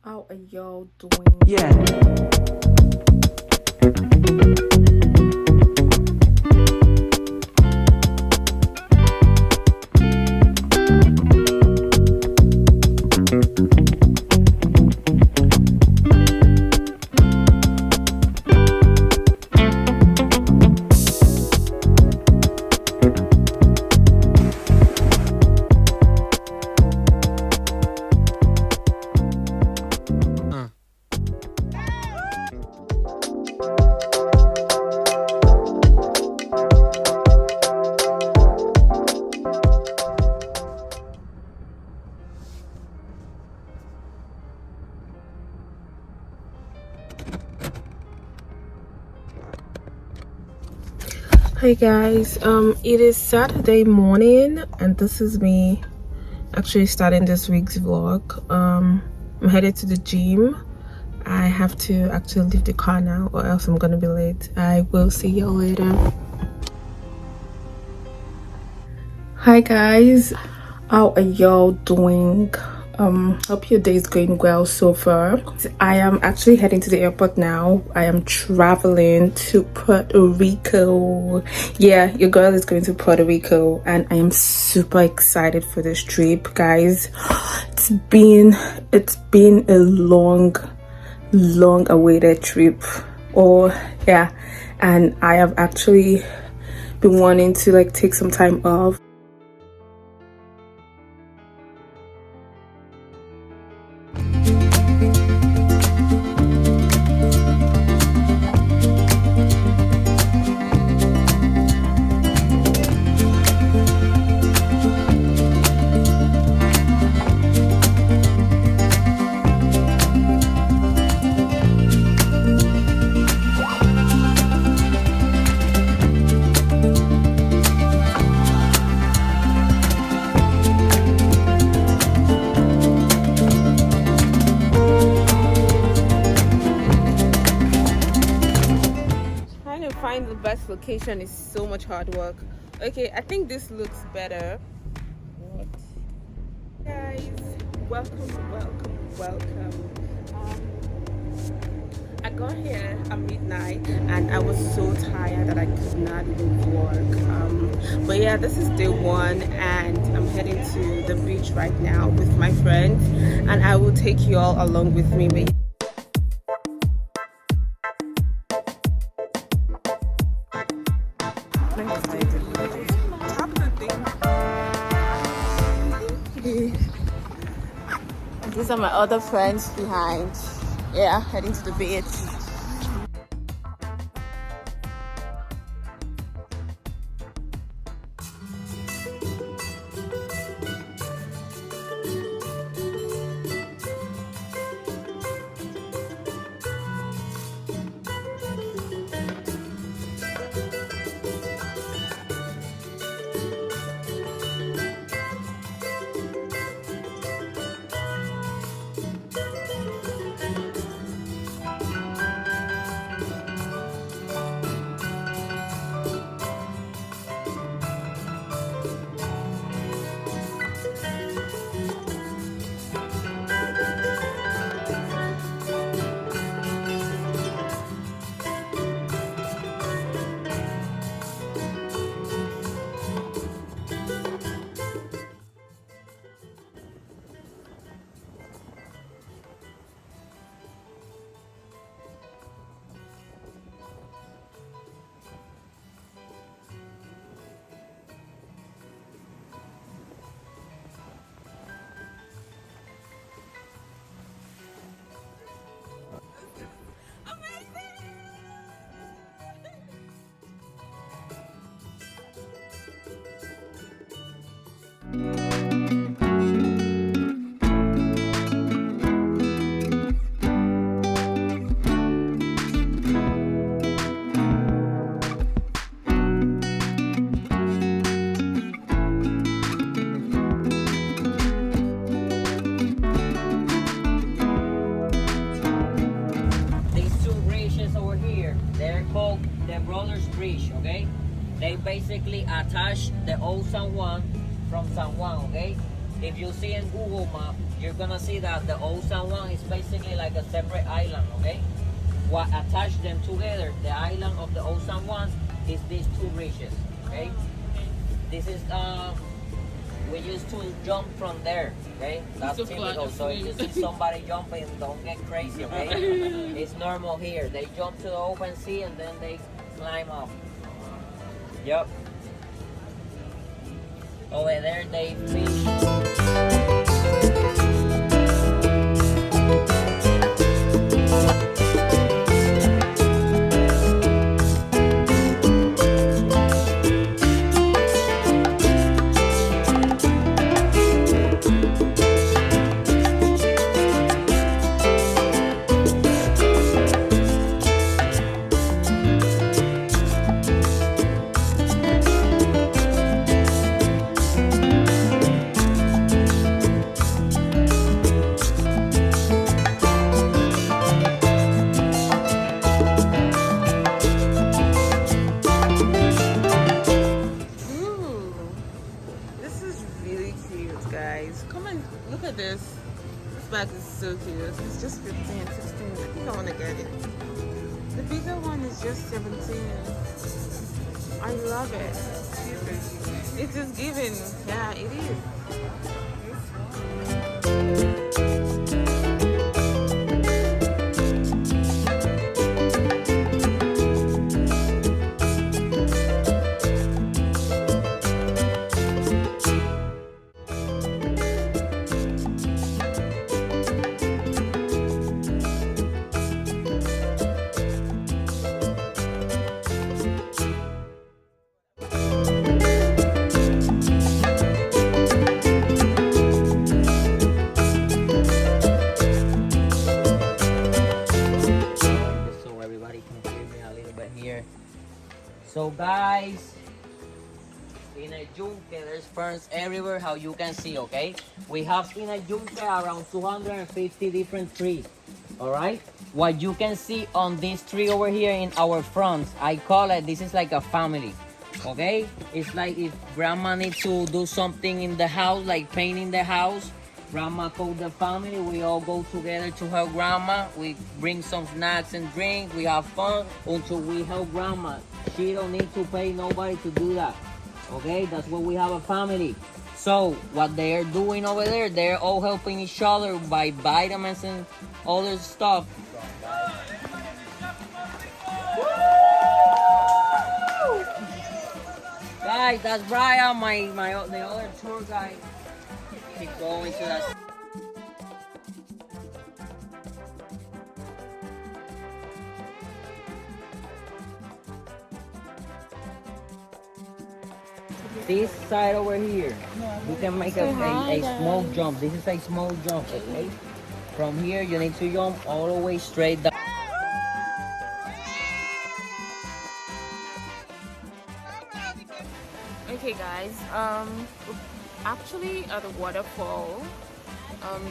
How are y'all doing? Yeah. Hi guys, it is Saturday morning and this is me actually starting this week's vlog. I'm headed to the gym. I have to actually leave the car now or else I'm gonna be late. I will see y'all later. Hi guys, how are y'all doing? Hope your day is going well so far. I am actually heading to the airport now. I am traveling to Puerto Rico. Yeah, your girl is going to Puerto Rico and I am super excited for this trip, guys. It's been a long awaited trip. Yeah, and I have actually been wanting to like take some time off. Find the best location is so much hard work. Okay, I think this looks better. What? Guys, welcome. I got here at midnight and I was so tired that I could not even vlog. But yeah, this is day one and I'm heading to the beach right now with my friends and I will take you all along with me. These are my other friends behind. Yeah, heading to the beach. They basically attach the Old San Juan from San Juan, okay? If you see in Google Map, you're gonna see that the Old San Juan is basically like a separate island, okay? What attached them together, the island of the Old San Juan, is these two bridges, okay? This is, we used to jump from there, okay? That's typical, so if you see somebody jumping, don't get crazy, okay? It's normal here. They jump to the open sea and then they climb up. Yep. Over there they fish. Bag is so cute. It's just 15, 16. I think I want to get it. The bigger one is just 17. I love it. It is giving. Yeah, it is. So guys, in a Yunque, there's ferns everywhere, how you can see, okay? We have in a Yunque around 250 different trees, all right? What you can see on this tree over here in our front, I call it, this is like a family, okay? It's like if grandma needs to do something in the house, like painting the house, grandma called the family, we all go together to help grandma. We bring some snacks and drink, we have fun until we help grandma. She don't need to pay nobody to do that, okay? That's why we have a family. So what they're doing over there, they're all helping each other by vitamins and other stuff. Guys, that's Brian, the other tour guide. Keep going to that. This side over here, you can make a small jump. This is a small jump, okay? From here, you need to jump all the way straight down. Okay guys, actually at a waterfall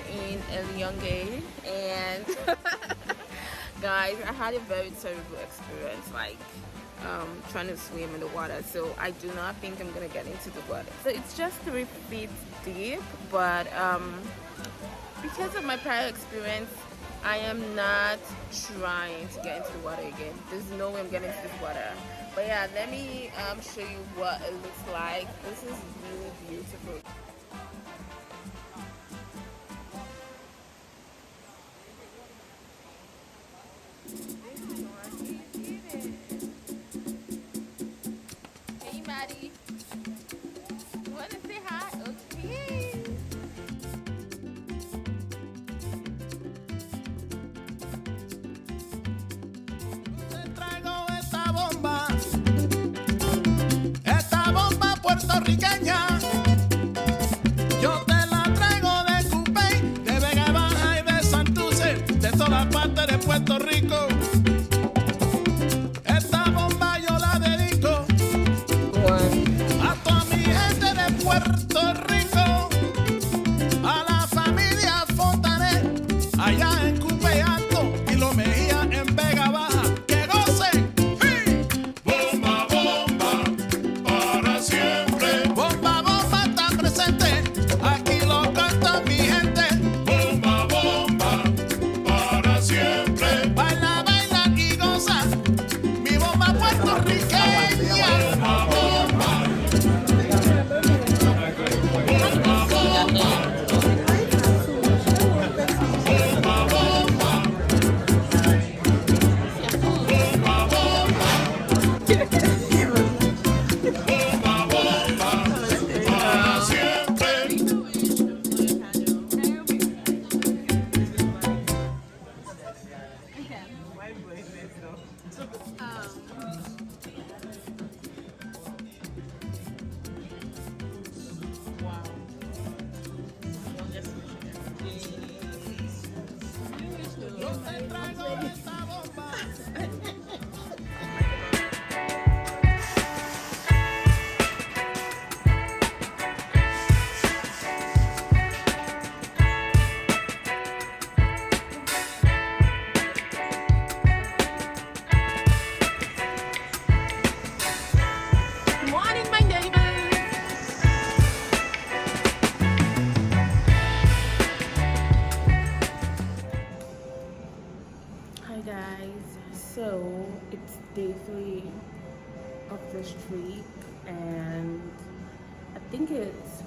in Yunque, and guys, I had a very terrible experience, like trying to swim in the water, so I do not think I'm gonna get into the water. So it's just 3 feet deep, but because of my prior experience, I am not trying to get into the water again. There's no way I'm getting into this water. But yeah, let me show you what it looks like. This is really beautiful. Hey Maddie, you wanna say hi? Okay. Puertorriqueña, yo te la traigo de Cupey, de Vega Baja y de Santurce, de toda parte de Puerto Rico. Esta bomba yo la dedico a toda mi gente de Puerto Rico, a la familia Fontanet, allá en Cupey Alto y Lo Mejía en Vega Baja. ¡Que gocen! ¡Sí! Bomba, bomba, para siempre. Bomba, bomba está presente, aquí lo Morning, my neighbors. Hi guys, so it's day 3 of this trip and I think it's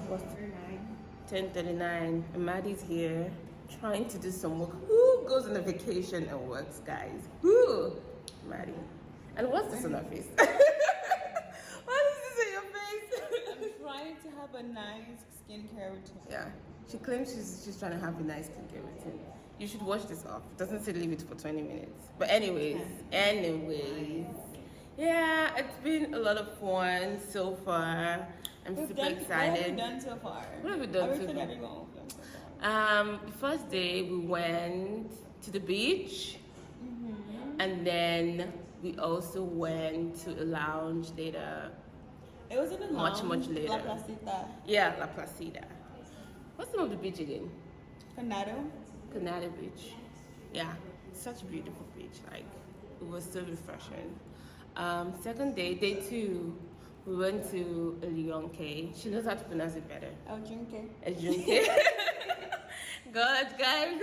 10:39 and Maddie's here trying to do some work. Who goes on a vacation and works, guys? Who? Maddie. And what's this on her face? What is this in your face? I'm trying to have a nice skincare routine. Yeah, she claims she's trying to have a nice skincare routine. You should wash this off. It doesn't say leave it for 20 minutes. But anyways, yeah, it's been a lot of fun so far. I'm super excited. What have we done so far? What have we done so Everything far? everyone we've done so far. The first day we went to the beach, and then we also went to a lounge later. It was in a Much lounge, later. La Placita. Yeah, La Placida. What's the name of the beach again? Condado. Condado Beach. Yeah, such a beautiful beach. Like, it was so refreshing. Second day, day 2, we went to Yunque. She knows how to pronounce it better. Yunque. Yunque. God, guys,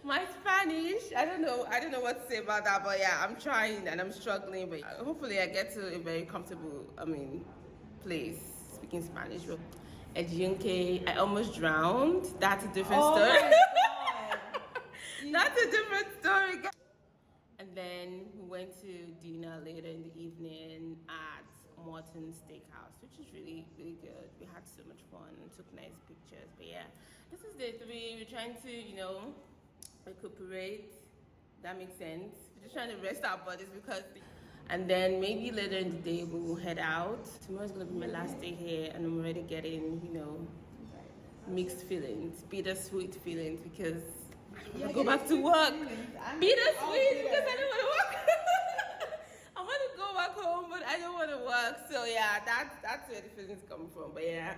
my Spanish. I don't know what to say about that, but yeah, I'm trying and I'm struggling. But hopefully, I get to a very comfortable, place speaking Spanish. At Yunque, I almost drowned. That's a different story. My God. That's a different story, guys. And then we went to dinner later in the evening at Morton's Steakhouse, which is really, really good. We had so much fun and took nice pictures. But yeah, this is day 3. We're trying to, recuperate. That makes sense. We're just trying to rest our bodies because. And then maybe later in the day we will head out. Tomorrow's gonna be my last day here, and I'm already getting, mixed feelings, bittersweet feelings because I want to go back to work. Bittersweet because I don't want to work. I want to go back home, but I don't want to work. So yeah, that's where the feelings come from. But yeah,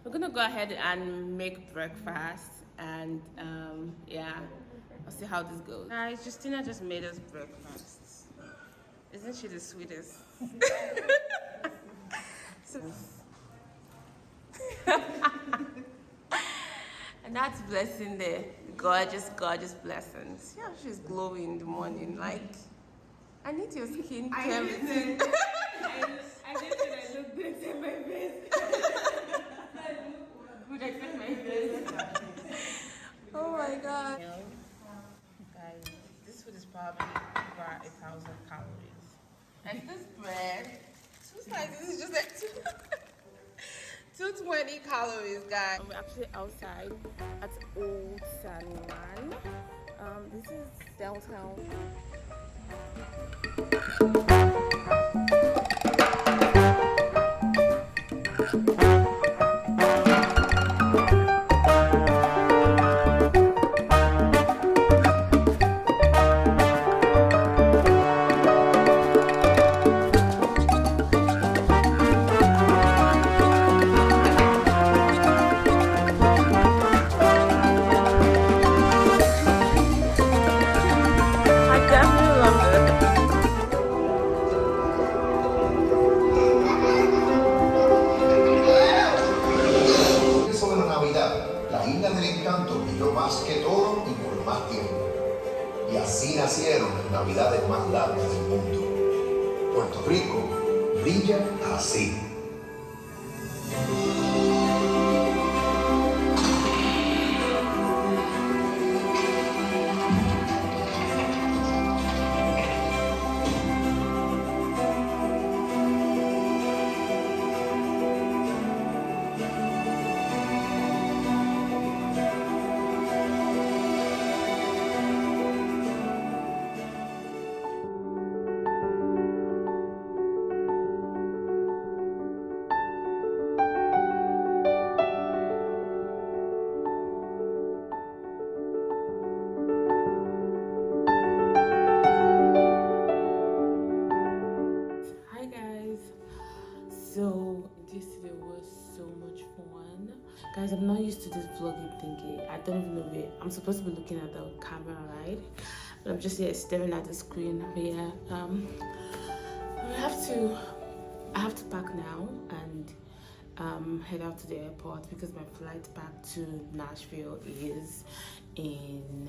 we're gonna go ahead and make breakfast, and yeah, I'll see how this goes. Guys, Justina just made us breakfast. Isn't she the sweetest? And that's blessing there. Gorgeous, gorgeous blessings. See how she's glowing in the morning. Like, I need your skin care routine. I just said I look good in my face. Good, I fit my face. Oh my god. Guys, this food is probably about 1,000 calories. And this bread, 2 slices is just like 220 calories, guys. We're actually outside at Old San Juan. This is downtown. Y así nacieron las navidades más largas del mundo. Puerto Rico brilla así. to this vlogging thingy. I don't even know where I'm supposed to be looking at the camera, right? But I'm just here staring at the screen. But yeah, I have to pack now and head out to the airport because my flight back to Nashville is in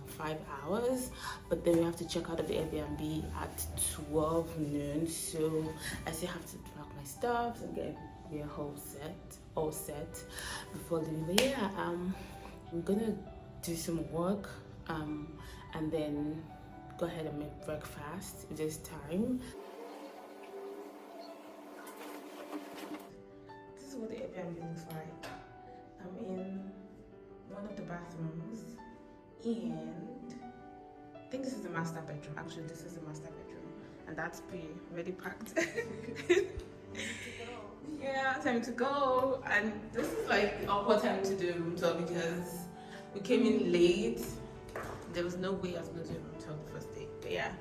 5 hours, but then we have to check out of the Airbnb at 12 noon, so I still have to pack my stuff and get my all set before leaving. But yeah, I'm gonna do some work and then go ahead and make breakfast if there's time. This is what the Airbnb looks like. I'm in one of the bathrooms, and I think this is the master bedroom. Actually, this is the master bedroom, and that's already packed. Yeah, time to go. And this is like awkward time to do room tour because we came in late. There was no way I was going to do room tour the first day. But yeah,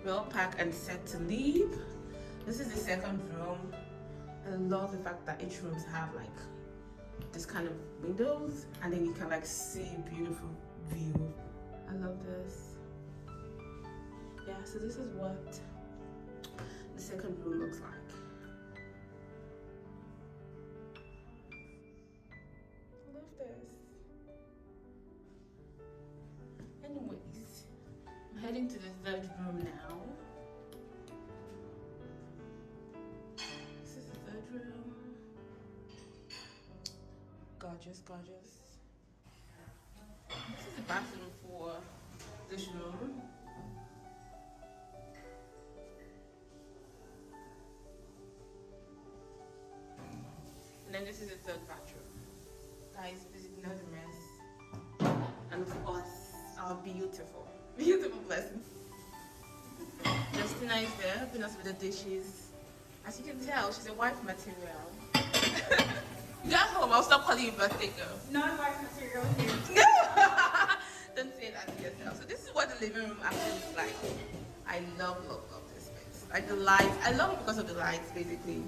we're all packed and set to leave. This is the second room. I love the fact that each rooms have like this kind of windows, and then you can like see a beautiful view. I love this. Yeah, so this is what the second room looks like. I love this. Anyways, I'm heading to the third room now. This is the third room. Gorgeous, gorgeous. This is the bathroom for this room. And then this is the third bathroom. Guys, this is not a mess. And of course, our beautiful blessings. Justina is there helping us with the dishes. As you can tell, she's a wife material. You got home, I'll stop calling you birthday girl. Non-wife material here. Don't say that to yourself. So this is what the living room actually looks like. I love this space. Like the lights. I love it because of the lights, basically.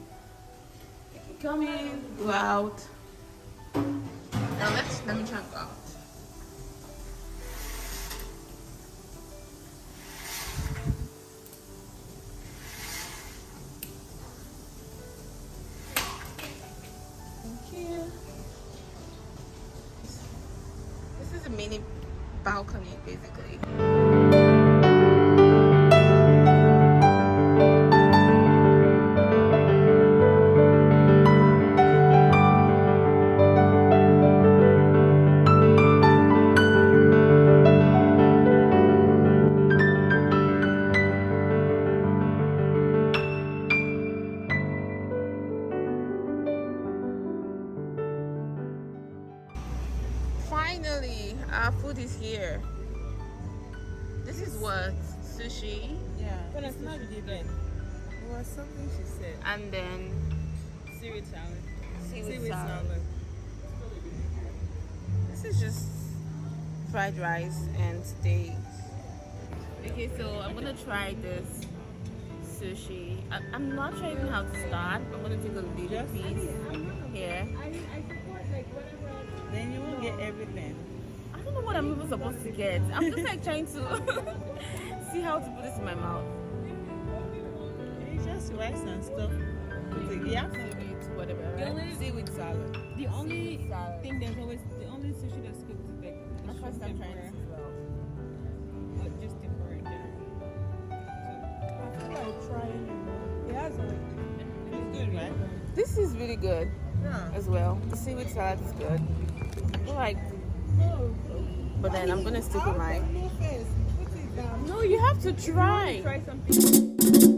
You come in, go out. Now let me try and go out. This is a mini balcony, basically. Finally, our food is here. This is what? Sushi. Yeah. But it's not really good. It was something she said. And then Seaweed salad. seaweed salad. This is just fried rice and steak. Okay, so I'm gonna try this sushi. I'm not sure even how to start. I'm gonna take a little piece here. I support like whatever. Then you will get everything. I don't know what I'm even supposed to get. I'm just like trying to see how to put this in my mouth. It's just rice and stuff. Yeah. Whatever. The Right? only Seaweed salad. the only salad. thing there's always the only sushi that's cooked is like My the first shrimp time trying tempura, this as well. but just tempura in general. I feel like trying it. It has like, it's good, right? This is really good Yeah. as well. The seaweed salad is good. I feel like, but then I'm gonna stick with mine. No face. Put it down. No, you have to try. Try something.